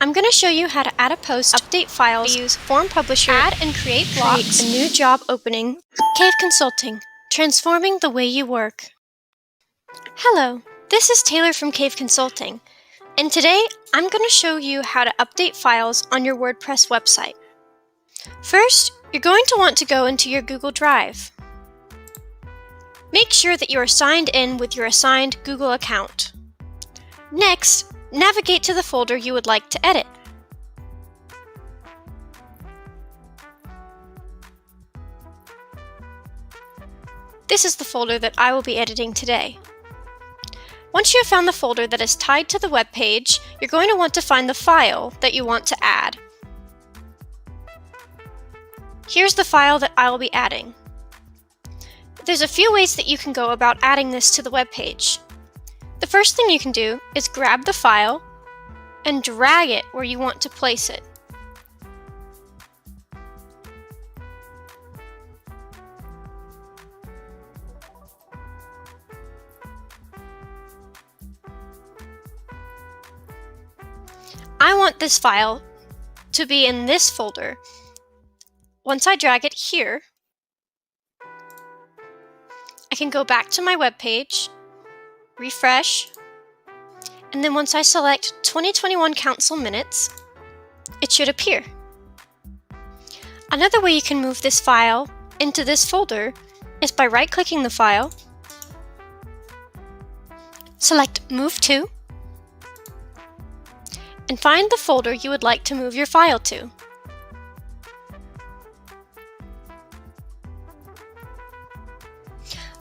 I'm going to show you how to add a post, update files, use Form Publisher, add and create blocks, a new job opening. Cave Consulting, transforming the way you work. Hello, this is Taylor from Cave Consulting, and today I'm going to show you how to update files on your WordPress website. First, you're going to want to go into your Google Drive. Make sure that you are signed in with your assigned Google account. Next, navigate to the folder you would like to edit. This is the folder that I will be editing today. Once you have found the folder that is tied to the web page, you're going to want to find the file that you want to add. Here's the file that I will be adding. There's a few ways that you can go about adding this to the web page. The first thing you can do is grab the file and drag it where you want to place it. I want this file to be in this folder. Once I drag it here, I can go back to my web page, refresh, and then once I select 2021 Council Minutes, it should appear. Another way you can move this file into this folder is by right-clicking the file, select Move To, and find the folder you would like to move your file to.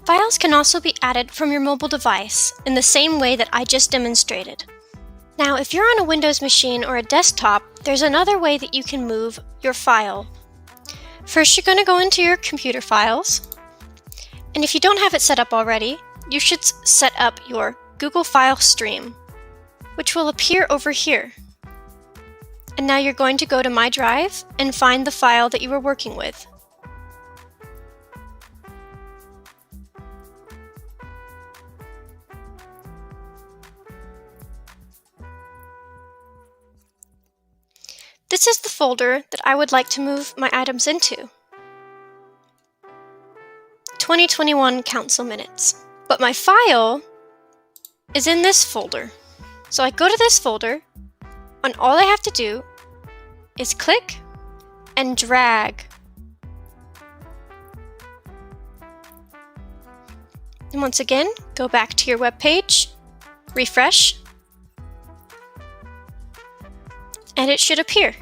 Files can also be added from your mobile device in the same way that I just demonstrated. Now, if you're on a Windows machine or a desktop, there's another way that you can move your file. First, you're going to go into your computer files, and if you don't have it set up already, you should set up your Google File Stream, which will appear over here. And now you're going to go to My Drive and find the file that you were working with. This is the folder that I would like to move my items into. 2021 Council Minutes. But my file is in this folder. So I go to this folder, and all I have to do is click and drag. And once again, go back to your web page, refresh, and it should appear.